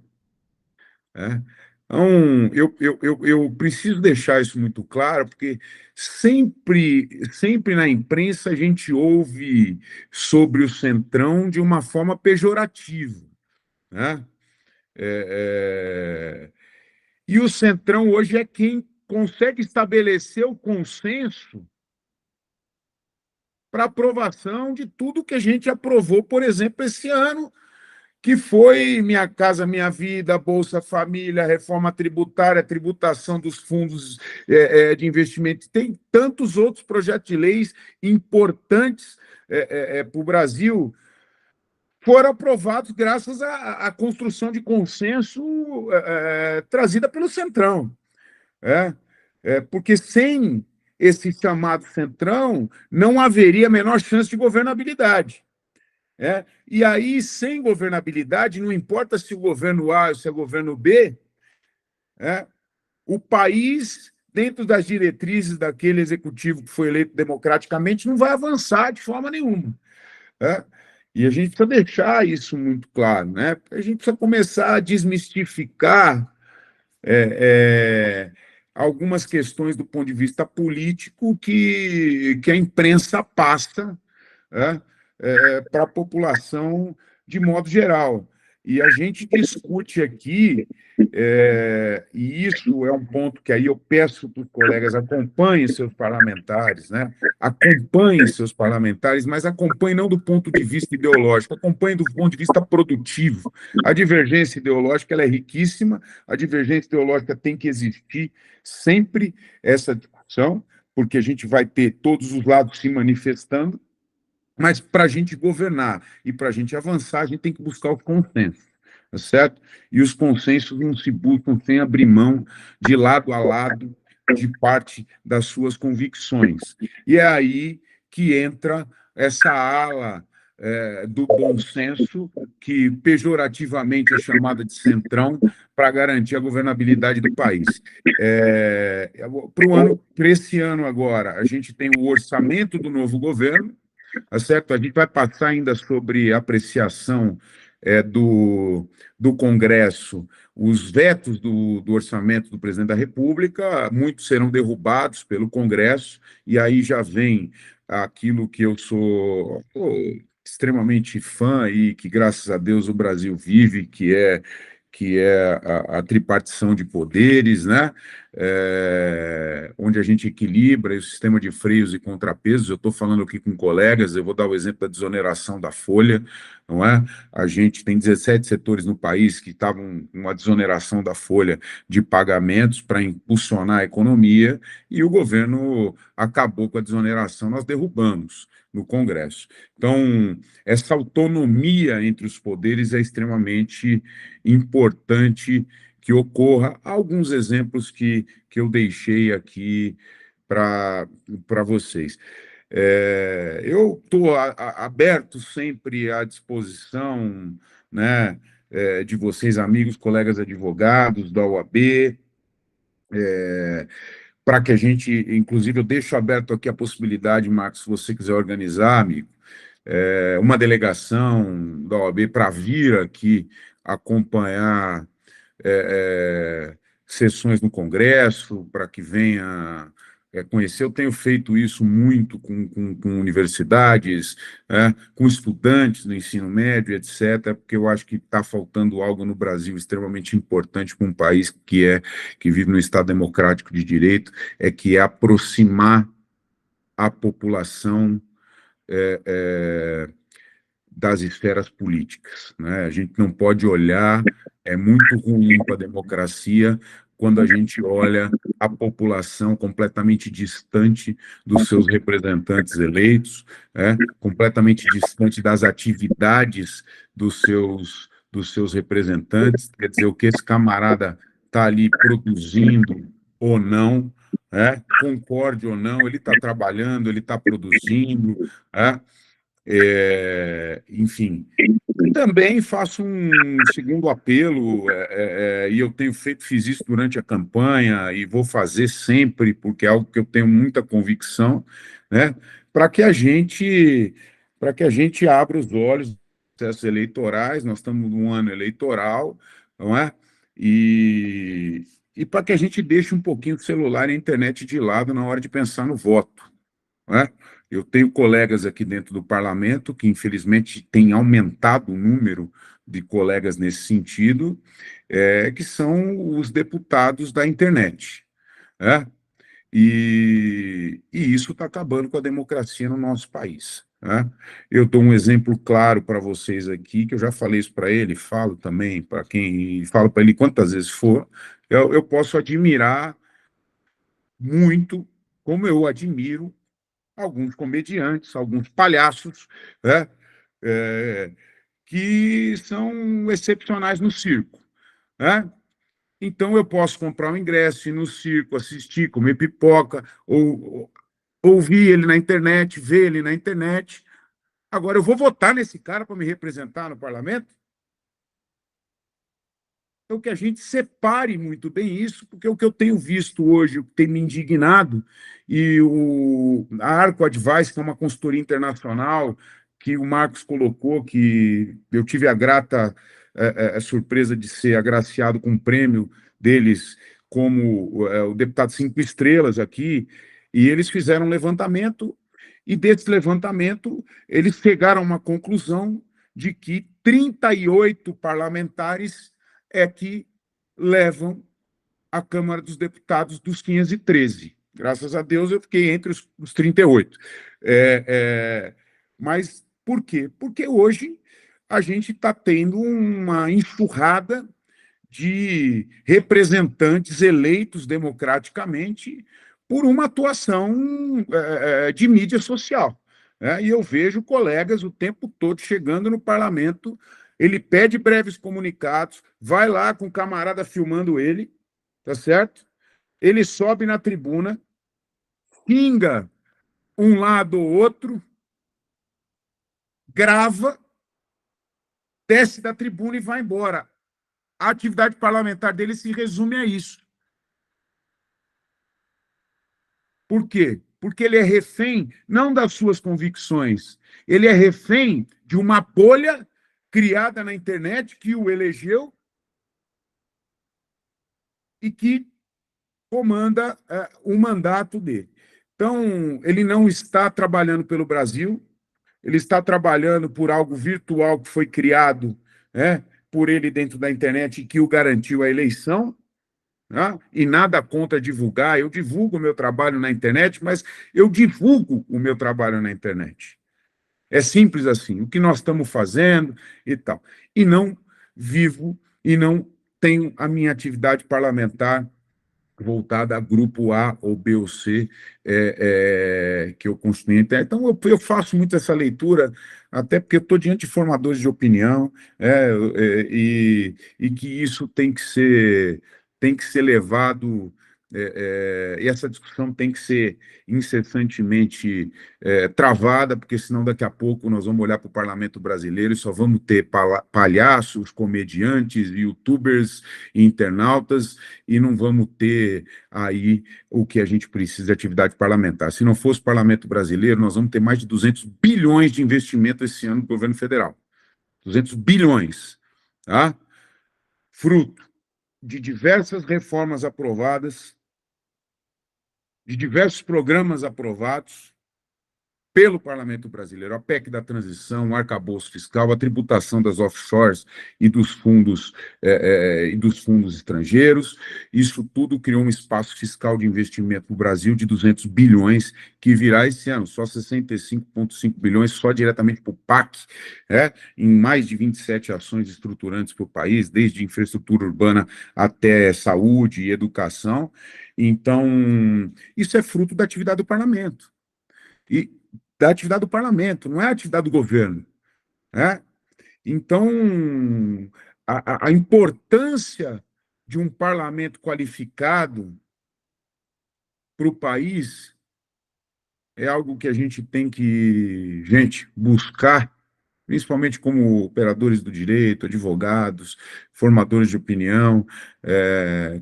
né? Então, eu preciso deixar isso muito claro, porque sempre na imprensa a gente ouve sobre o centrão de uma forma pejorativa, né? E o centrão hoje é quem consegue estabelecer o consenso para aprovação de tudo que a gente aprovou, por exemplo, esse ano, que foi Minha Casa Minha Vida, Bolsa Família, reforma tributária, tributação dos fundos de investimento. Tem tantos outros projetos de leis importantes para o Brasil, foram aprovados graças à construção de consenso trazida pelo Centrão. Porque sem esse chamado Centrão, não haveria a menor chance de governabilidade. E aí, sem governabilidade, não importa se o governo A ou se é o governo B, o país, dentro das diretrizes daquele executivo que foi eleito democraticamente, não vai avançar de forma nenhuma. E a gente precisa deixar isso muito claro, né? A gente precisa começar a desmistificar algumas questões do ponto de vista político que a imprensa passa para a população de modo geral. E a gente discute aqui, e isso é um ponto que aí eu peço para os colegas acompanhem seus parlamentares, né? Acompanhem seus parlamentares, mas acompanhem não do ponto de vista ideológico, acompanhem do ponto de vista produtivo. A divergência ideológica ela é riquíssima, a divergência ideológica tem que existir sempre essa discussão, porque a gente vai ter todos os lados se manifestando, mas para a gente governar e para a gente avançar, a gente tem que buscar os consensos, tá certo? E os consensos não se buscam sem abrir mão de lado a lado de parte das suas convicções. E é aí que entra essa ala do bom senso, que pejorativamente é chamada de centrão, para garantir a governabilidade do país. Para esse ano agora, a gente tem o orçamento do novo governo, tá certo? A gente vai passar ainda sobre apreciação do Congresso, os vetos do orçamento do presidente da República, muitos serão derrubados pelo Congresso, e aí já vem aquilo que eu sou extremamente fã e que, graças a Deus, o Brasil vive, que é a tripartição de poderes, né? Onde a gente equilibra o sistema de freios e contrapesos. Eu estou falando aqui com colegas, eu vou dar o exemplo da desoneração da folha, não é? A gente tem 17 setores no país que estavam com uma desoneração da folha de pagamentos para impulsionar a economia, e o governo acabou com a desoneração, nós derrubamos no Congresso. Então, essa autonomia entre os poderes é extremamente importante que ocorra. Alguns exemplos que eu deixei aqui para vocês. Eu estou aberto sempre à disposição, né, de vocês, amigos, colegas advogados da OAB, para que a gente, inclusive, eu deixo aberto aqui a possibilidade, Marcos, se você quiser organizar, amigo, uma delegação da OAB para vir aqui acompanhar sessões no Congresso, para que venha conhecer. Eu tenho feito isso muito com universidades, com estudantes do ensino médio, etc., porque eu acho que está faltando algo no Brasil extremamente importante para um país que vive no Estado democrático de direito, que é aproximar a população das esferas políticas, né? A gente não pode olhar, é muito ruim para a democracia quando a gente olha a população completamente distante dos seus representantes eleitos, completamente distante das atividades dos seus representantes, quer dizer, o que esse camarada está ali produzindo ou não, concorde ou não, ele está trabalhando, ele está produzindo, enfim. Também faço um segundo apelo, e eu fiz isso durante a campanha e vou fazer sempre, porque é algo que eu tenho muita convicção, né, para que a gente abra os olhos dos processos eleitorais. Nós estamos num ano eleitoral, não é? E para que a gente deixe um pouquinho o celular e a internet de lado na hora de pensar no voto, não é? Eu tenho colegas aqui dentro do parlamento que, infelizmente, tem aumentado o número de colegas nesse sentido, que são os deputados da internet, né? E isso está acabando com a democracia no nosso país, né? Eu dou um exemplo claro para vocês aqui, que eu já falei isso para ele, falo também para quem, falo para ele quantas vezes for, eu posso admirar muito, como eu admiro alguns comediantes, alguns palhaços, né? É, que são excepcionais no circo, né? Então, eu posso comprar um ingresso, ir no circo, assistir, comer pipoca, ou ouvir ele na internet, ver ele na internet. Agora, eu vou votar nesse cara para me representar no parlamento? Então, que a gente separe muito bem isso, porque o que eu tenho visto hoje, o que tem me indignado, a Arco Advice, que é uma consultoria internacional, que o Marcos colocou, que eu tive a grata surpresa de ser agraciado com um prêmio deles, como o deputado 5 estrelas aqui, e eles fizeram um levantamento, e desse levantamento eles chegaram a uma conclusão de que 38 parlamentares que levam a Câmara dos Deputados dos 513. Graças a Deus eu fiquei entre os 38. Mas por quê? Porque hoje a gente está tendo uma enxurrada de representantes eleitos democraticamente por uma atuação de mídia social. E eu vejo colegas o tempo todo chegando no parlamento, ele pede breves comunicados, vai lá com o camarada filmando ele, tá certo? Ele sobe na tribuna, xinga um lado ou outro, grava, desce da tribuna e vai embora. A atividade parlamentar dele se resume a isso. Por quê? Porque ele é refém não das suas convicções, ele é refém de uma bolha criada na internet que o elegeu e que comanda o mandato dele. Então, ele não está trabalhando pelo Brasil, ele está trabalhando por algo virtual que foi criado, por ele dentro da internet e que o garantiu a eleição, né? E nada contra divulgar. Eu divulgo o meu trabalho na internet, mas eu divulgo o meu trabalho na internet. É simples assim, o que nós estamos fazendo e tal. E não vivo e não tenho a minha atividade parlamentar voltada a grupo A ou B ou C que eu construí. Então, eu faço muito essa leitura, até porque eu estou diante de formadores de opinião, e que isso tem que ser levado, e essa discussão tem que ser incessantemente travada, porque senão daqui a pouco nós vamos olhar para o parlamento brasileiro e só vamos ter palhaços, comediantes, youtubers, internautas, e não vamos ter aí o que a gente precisa de atividade parlamentar. Se não fosse o parlamento brasileiro, nós vamos ter mais de 200 bilhões de investimento esse ano do governo federal. 200 bilhões, tá? Fruto de diversas reformas aprovadas, de diversos programas aprovados pelo Parlamento Brasileiro, a PEC da transição, o arcabouço fiscal, a tributação das offshores e dos fundos estrangeiros. Isso tudo criou um espaço fiscal de investimento no Brasil de 200 bilhões, que virá esse ano, só 65,5 bilhões só diretamente para o PAC, em mais de 27 ações estruturantes para o país, desde infraestrutura urbana até saúde e educação. Então, isso é fruto da atividade do parlamento. E da atividade do parlamento, não é a atividade do governo, né? Então, a importância de um parlamento qualificado para o país é algo que a gente tem que, gente, buscar, principalmente como operadores do direito, advogados, formadores de opinião.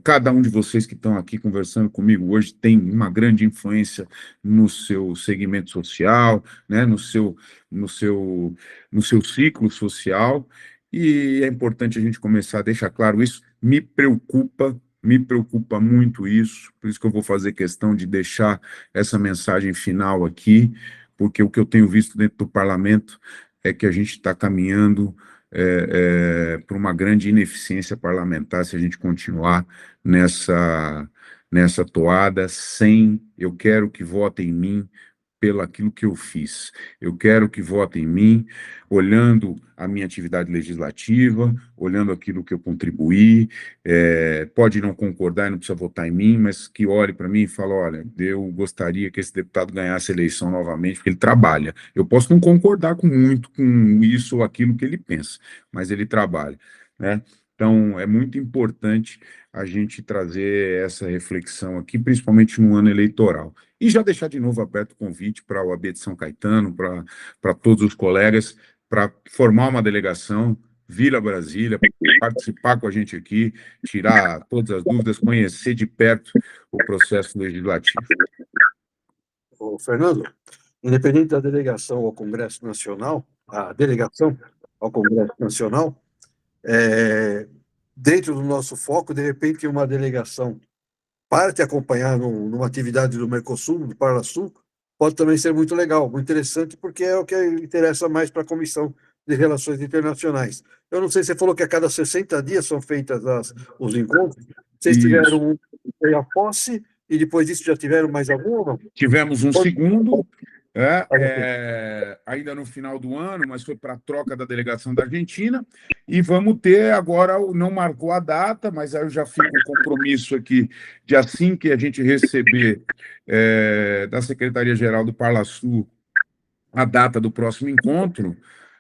Cada um de vocês que estão aqui conversando comigo hoje tem uma grande influência no seu segmento social, né, no seu, no seu ciclo social, e é importante a gente começar a deixar claro isso. Me preocupa muito isso, por isso que eu vou fazer questão de deixar essa mensagem final aqui, porque o que eu tenho visto dentro do parlamento é que a gente está caminhando para uma grande ineficiência parlamentar se a gente continuar nessa toada sem eu quero que votem em mim pelo aquilo que eu fiz. Eu quero que votem em mim, olhando a minha atividade legislativa, olhando aquilo que eu contribuí, pode não concordar e não precisa votar em mim, mas que olhe para mim e fale, olha, eu gostaria que esse deputado ganhasse a eleição novamente, porque ele trabalha. Eu posso não concordar com muito com isso ou aquilo que ele pensa, mas ele trabalha, né? Então, é muito importante a gente trazer essa reflexão aqui, principalmente no ano eleitoral. E já deixar de novo aberto o convite para a OAB de São Caetano, para todos os colegas, para formar uma delegação, vir a Brasília, participar com a gente aqui, tirar todas as dúvidas, conhecer de perto o processo legislativo. Ô, Fernando, independente da delegação ao Congresso Nacional, a delegação ao Congresso Nacional, dentro do nosso foco, de repente, uma delegação para te acompanhar numa atividade do Mercosul, do Parlasul, pode também ser muito legal, muito interessante, porque é o que interessa mais para a Comissão de Relações Internacionais. Eu não sei, você falou que a cada 60 dias são feitos os encontros. Vocês tiveram a posse e depois disso já tiveram mais algum ou não? Tivemos um segundo, ainda no final do ano, mas foi para a troca da delegação da Argentina, e vamos ter agora, não marcou a data, mas aí eu já fico com compromisso aqui, de assim que a gente receber da Secretaria-Geral do Parlasul a data do próximo encontro,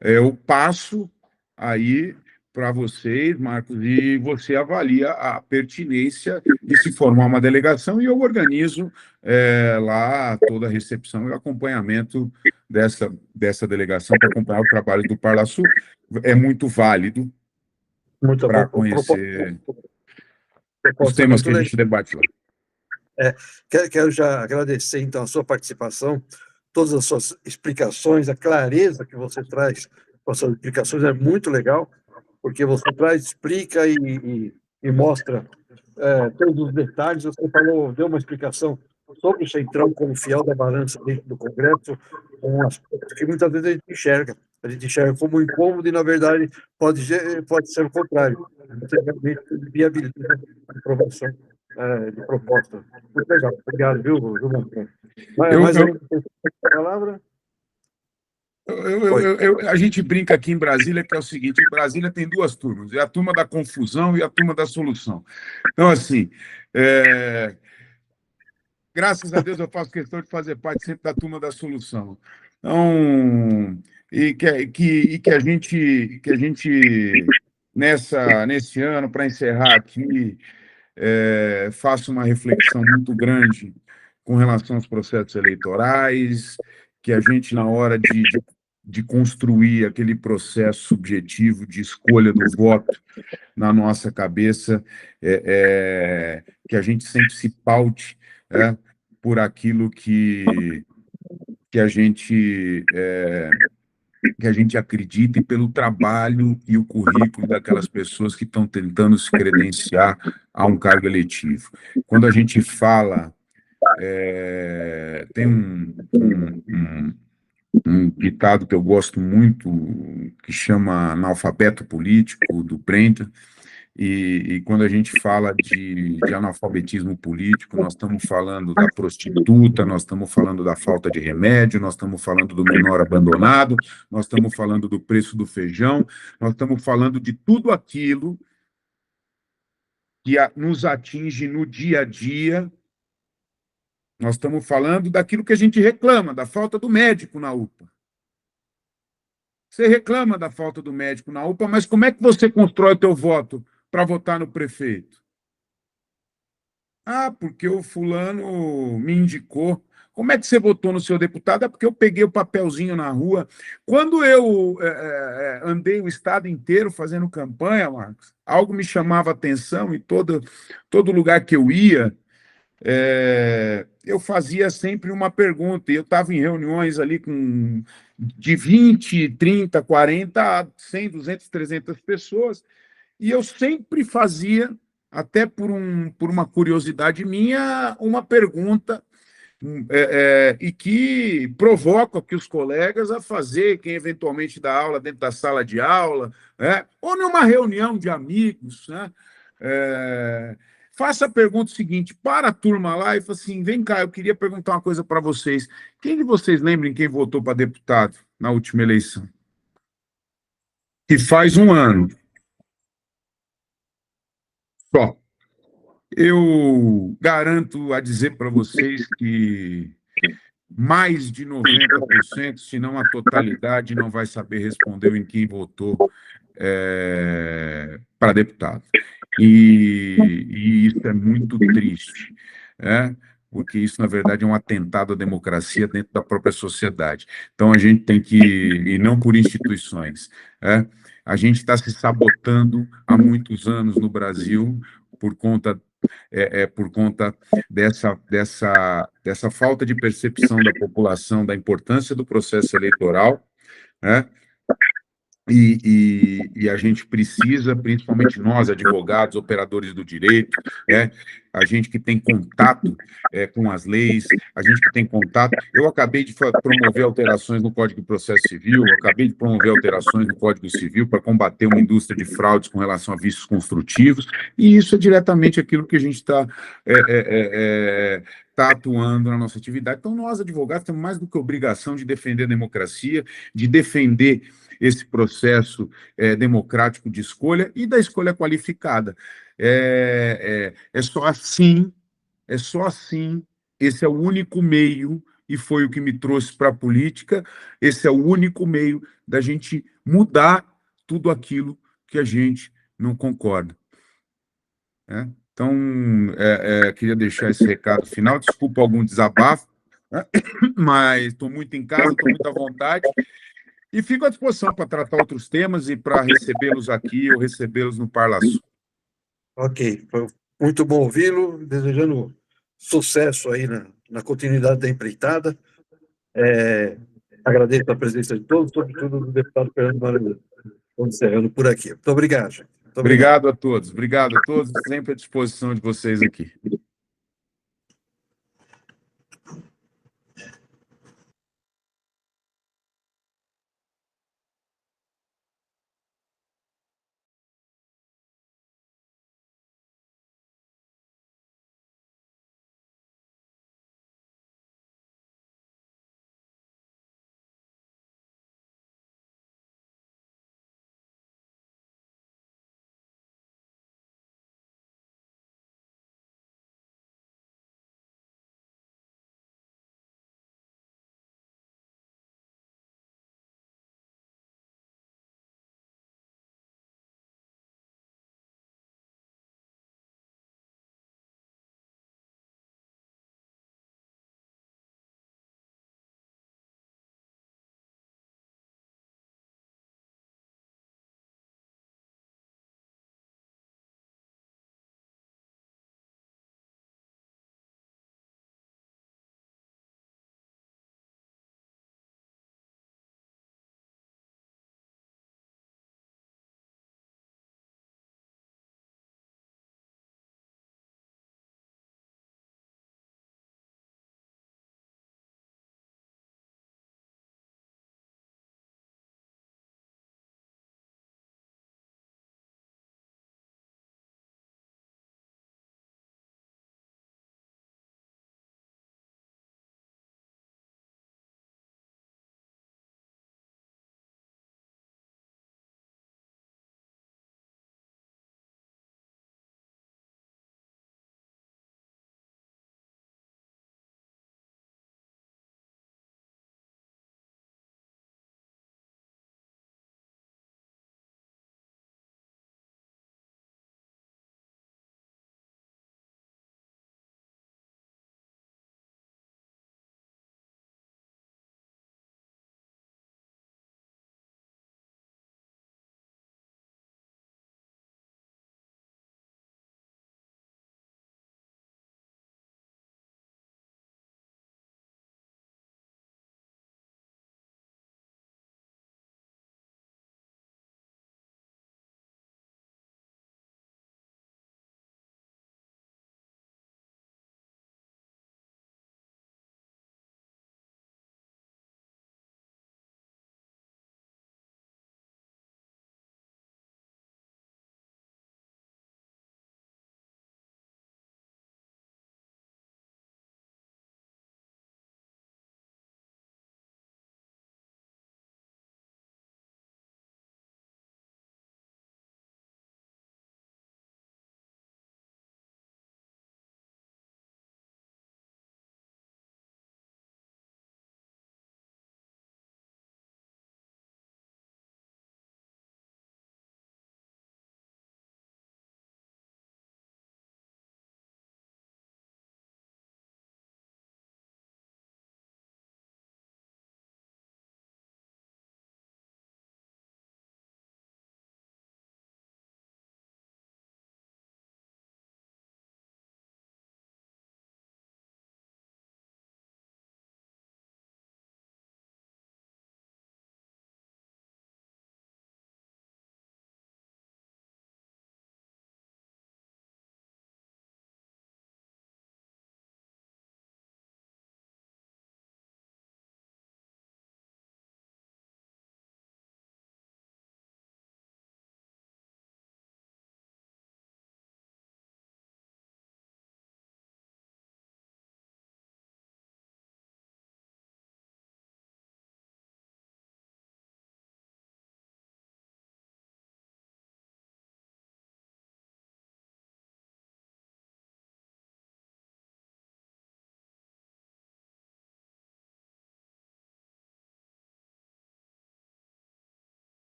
eu passo aí para vocês, Marcos, e você avalia a pertinência de se formar uma delegação e eu organizo lá toda a recepção e acompanhamento dessa delegação para acompanhar o trabalho do Parlasul. É muito válido para conhecer os temas que a gente debate lá. Quero já agradecer, então, a sua participação, todas as suas explicações, a clareza que você traz com as suas explicações é muito legal, porque você traz, explica e mostra todos os detalhes. Você falou, deu uma explicação sobre o Centrão como fiel da balança dentro do Congresso, um aspecto que muitas vezes a gente enxerga como incômodo e, na verdade, pode ser o contrário. Você realmente viabiliza a aprovação de proposta. Muito legal. Obrigado, viu, Marcão? Mais alguma palavra? A gente brinca aqui em Brasília que é o seguinte: em Brasília tem duas turmas, é a turma da confusão e a turma da solução. Então, assim, graças a Deus eu faço questão de fazer parte sempre da turma da solução. Então, e que a gente nesse ano, para encerrar aqui, faça uma reflexão muito grande com relação aos processos eleitorais, que a gente, na hora de construir aquele processo subjetivo de escolha do voto na nossa cabeça, que a gente sempre se paute por aquilo que a gente acredita e pelo trabalho e o currículo daquelas pessoas que estão tentando se credenciar a um cargo eletivo. Quando a gente fala, tem um ditado que eu gosto muito, que chama analfabeto político, do Brenta, e quando a gente fala de analfabetismo político, nós estamos falando da prostituta, nós estamos falando da falta de remédio, nós estamos falando do menor abandonado, nós estamos falando do preço do feijão, nós estamos falando de tudo aquilo que nos atinge no dia a dia. Nós estamos falando daquilo que a gente reclama, da falta do médico na UPA. Você reclama da falta do médico na UPA, mas como é que você constrói o teu voto para votar no prefeito? Ah, porque o fulano me indicou. Como é que você votou no seu deputado? É porque eu peguei o papelzinho na rua. Quando eu andei o estado inteiro fazendo campanha, Marcos, algo me chamava a atenção e todo lugar que eu ia, eu fazia sempre uma pergunta, e eu estava em reuniões ali de 20, 30, 40, 100, 200, 300 pessoas, e eu sempre fazia, até por uma curiosidade minha, uma pergunta, e que provoca aqui os colegas a fazer, quem eventualmente dá aula dentro da sala de aula, ou numa reunião de amigos, né? faça a pergunta seguinte, para a turma lá e fala assim, vem cá, eu queria perguntar uma coisa para vocês. Quem de vocês lembra quem votou para deputado na última eleição? Que faz um ano só. Eu garanto a dizer para vocês que mais de 90%, se não a totalidade, não vai saber responder em quem votou para deputado. E isso é muito triste, né? Porque isso, na verdade, é um atentado à democracia dentro da própria sociedade. Então, a gente tem que, e não por instituições, né? A gente está se sabotando há muitos anos no Brasil por conta por conta dessa falta de percepção da população da importância do processo eleitoral, né? E a gente precisa, principalmente nós, advogados, operadores do direito, a gente que tem contato com as leis, a gente que tem contato. Eu acabei de promover alterações no Código de Processo Civil, acabei de promover alterações no Código Civil para combater uma indústria de fraudes com relação a vícios construtivos, e isso é diretamente aquilo que a gente está atuando na nossa atividade. Então, nós, advogados, temos mais do que obrigação de defender a democracia, de defender esse processo democrático de escolha e da escolha qualificada. Só assim, esse é o único meio, e foi o que me trouxe para a política, esse é o único meio da gente mudar tudo aquilo que a gente não concorda. Né? Então, queria deixar esse recado final, desculpa algum desabafo, né? Mas estou muito em casa, estou muito à vontade, e fico à disposição para tratar outros temas e para recebê-los aqui ou recebê-los no Parlaçu. Ok, foi muito bom ouvi-lo, desejando sucesso aí na continuidade da empreitada. Agradeço a presença de todos, sobretudo do deputado Fernando Maranhão. Vamos encerrando por aqui. Muito obrigado, gente. Muito Obrigado a todos, sempre à disposição de vocês aqui.